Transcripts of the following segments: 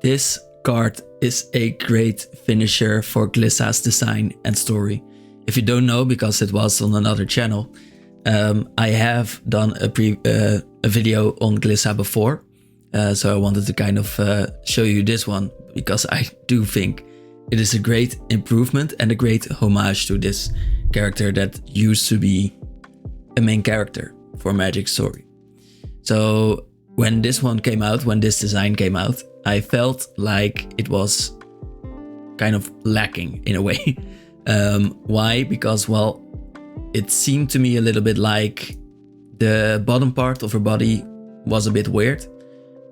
This card is a great finisher for Glissa's design and story. If you don't know, because it was on another channel, I have done a video on Glissa before. So I wanted to kind of show you this one, because I do think it is a great improvement and a great homage to this character that used to be a main character for Magic Story. So when this one came out, when this design came out, I felt like it was kind of lacking in a way. Why? Because, well, it seemed to me a little bit like the bottom part of her body was a bit weird.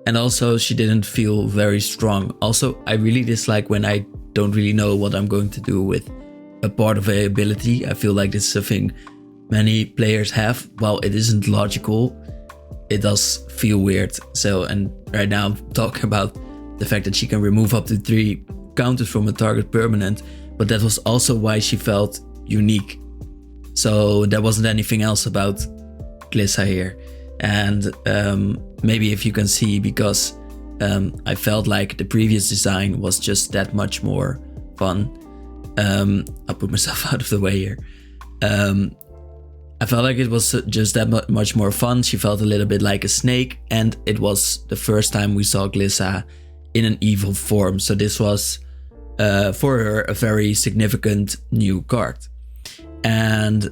And also she didn't feel very strong. Also, I really dislike when I don't really know what I'm going to do with a part of a ability. I feel like this is a thing many players have. While it isn't logical, it does feel weird. So, and right now I'm talking about the fact that she can remove up to 3 counters from a target permanent, but that was also why she felt unique. So there wasn't anything else about Glissa here. And maybe if you can see, because I felt like the previous design was just that much more fun. I'll put myself out of the way here. I felt like it was just that much more fun. She felt a little bit like a snake, and it was the first time we saw Glissa in an evil form. So this was for her a very significant new card. And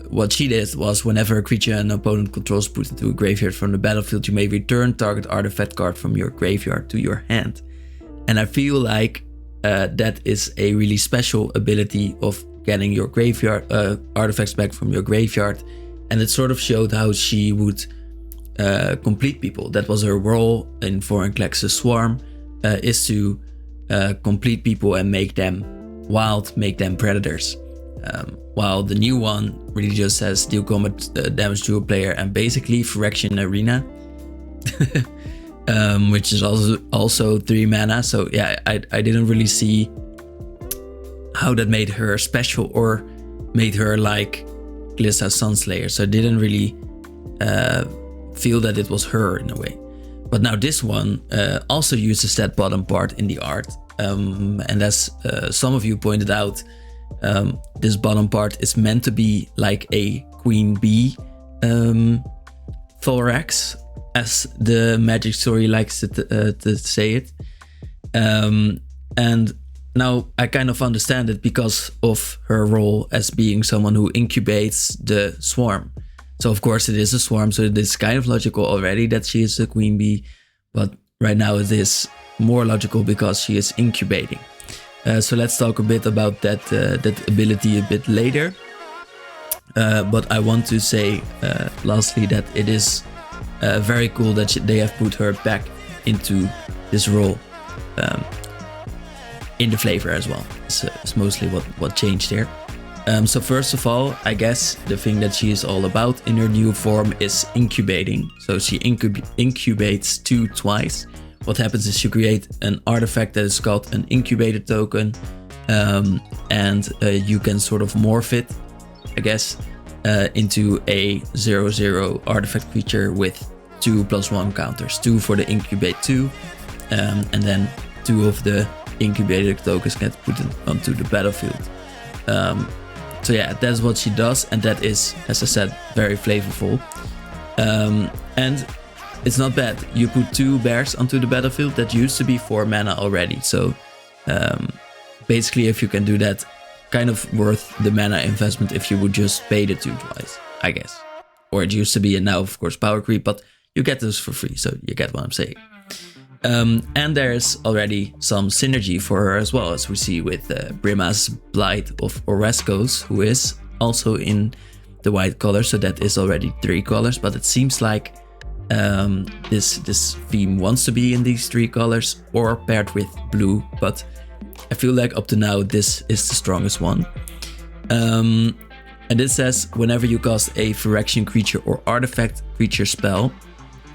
what she did was, whenever a creature an opponent controls put into a graveyard from the battlefield, you may return target artifact card from your graveyard to your hand. And I feel like that is a really special ability of getting your graveyard artifacts back from your graveyard. And it sort of showed how she would complete people. That was her role in Vorinclex's Swarm, is to complete people and make them wild, make them predators. While the new one really just says deal combat damage to a player and basically Phyrexian Arena, which is also 3 mana. So yeah, I didn't really see how that made her special or made her like Glissa Sunslayer. So I didn't really feel that it was her in a way. But now this one also uses that bottom part in the art. And as some of you pointed out, this bottom part is meant to be like a queen bee thorax, as the Magic Story likes to say it. And now I kind of understand it because of her role as being someone who incubates the swarm. So of course it is a swarm, so it is kind of logical already that she is a queen bee, but right now it is more logical because she is incubating. So let's talk a bit about that ability a bit later. But I want to say lastly that it is very cool that they have put her back into this role in the flavor as well. It's mostly what changed here. So first of all, I guess the thing that she is all about in her new form is incubating. So she incubates 2 twice. What happens is you create an artifact that is called an incubator token, and you can sort of morph it, I guess, into a 0/0 artifact creature with 2+1 counters. 2 for the incubate 2, and then 2 of the incubator tokens get put onto the battlefield. So yeah, that's what she does, and that is, as I said, very flavorful. And it's not bad. You put 2 bears onto the battlefield that used to be 4 mana already. So basically, if you can do that, kind of worth the mana investment if you would just pay the 2 twice, I guess. Or it used to be, and now of course power creep, but you get those for free, so you get what I'm saying. And there's already some synergy for her as well, as we see with Brima's Blight of Oreskos, who is also in the white color, so that is already 3 colors, but it seems like this theme wants to be in these 3 colors or paired with blue, but I feel like up to now this is the strongest one. And it says whenever you cast a Phyrexian creature or artifact creature spell,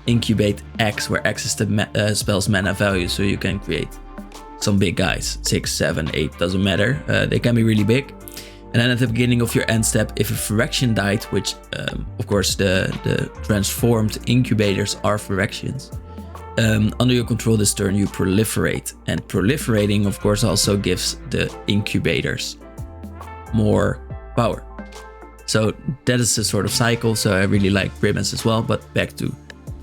incubate X, where X is the spell's mana value, so you can create some big guys, 6, 7, 8, doesn't matter. They can be really big. And then at the beginning of your end step, if a Phyrexian died, which of course the transformed incubators are Phyrexians, Under your control this turn, you proliferate. And proliferating, of course, also gives the incubators more power. So that is a sort of cycle. So I really like ribbons as well. But back to the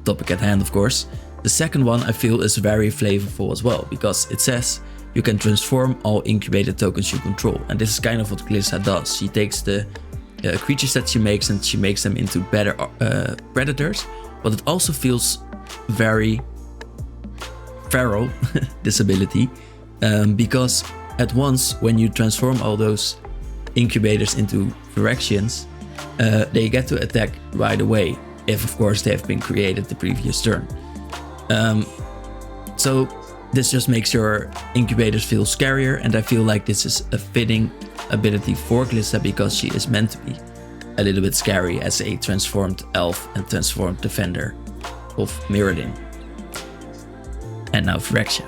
topic at hand, of course. The second one I feel is very flavorful as well, because it says you can transform all incubated tokens you control. And this is kind of what Glissa does. She takes the creatures that she makes and she makes them into better predators. But it also feels very feral, this ability, because at once when you transform all those incubators into Phyrexians, they get to attack right away, if of course they have been created the previous turn. So this just makes your incubators feel scarier, and I feel like this is a fitting ability for Glissa because she is meant to be a little bit scary as a transformed elf and transformed defender of Mirrodin. And now Phyrexia.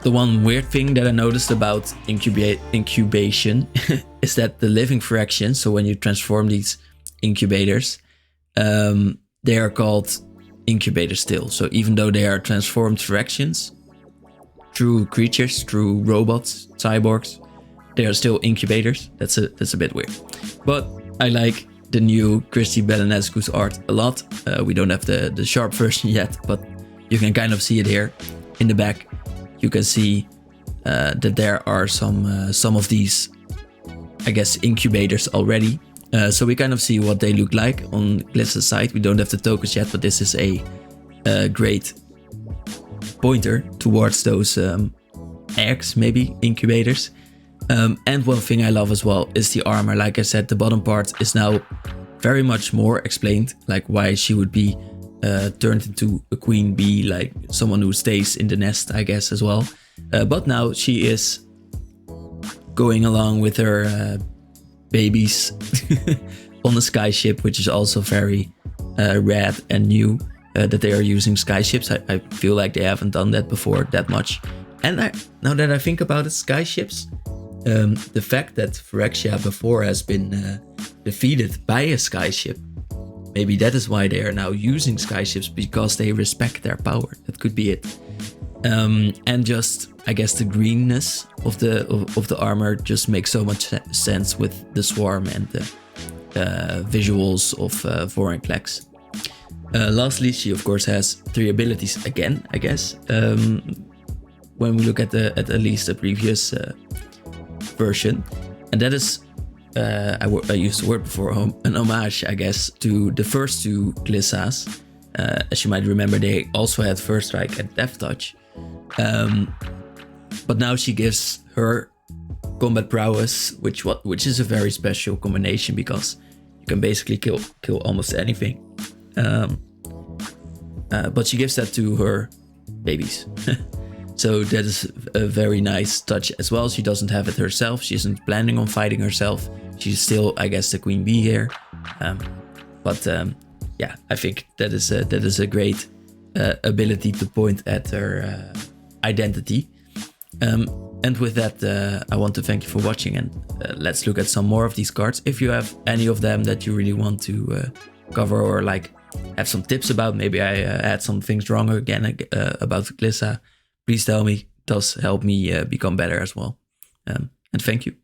The one weird thing that I noticed about incubation is that the living Phyrexians, so when you transform these incubators, they are called incubators still. So even though they are transformed Phyrexians, true creatures, true robots, cyborgs, they are still incubators. That's a bit weird. But I like the new Christy Belenescu's art a lot. We don't have the sharp version yet, but you can kind of see it here in the back. You can see that there are some of these, I guess, incubators already. So we kind of see what they look like on Glissa's side. We don't have the tokens yet, but this is a great pointer towards those eggs, maybe incubators. And one thing I love as well is the armor. Like I said, the bottom part is now very much more explained, like why she would be turned into a queen bee, like someone who stays in the nest, I guess, as well. But now she is going along with her babies on a skyship, which is also very rad and new, that they are using skyships. I feel like they haven't done that before that much. And now that I think about it, skyships, the fact that Phyrexia before has been defeated by a skyship, maybe that is why they are now using skyships, because they respect their power. That could be it. And just, I guess, the greenness of the armor just makes so much sense with the swarm and the visuals of Vorinclex. Lastly, she of course has 3 abilities again, I guess. When we look at at least the previous version, and that is, I used the word before, an homage, I guess, to the first 2 Glissas. As you might remember, they also had First Strike and Death Touch. But now she gives her combat prowess, which is a very special combination because you can basically kill almost anything. But she gives that to her babies. So that is a very nice touch as well. She doesn't have it herself. She isn't planning on fighting herself. She's still, I guess, the queen bee here. Yeah, I think that is a great ability to point at her identity. And with that, I want to thank you for watching, and let's look at some more of these cards. If you have any of them that you really want to cover, or like have some tips about, maybe I had some things wrong again about Glissa, please tell me. It does help me become better as well. And thank you.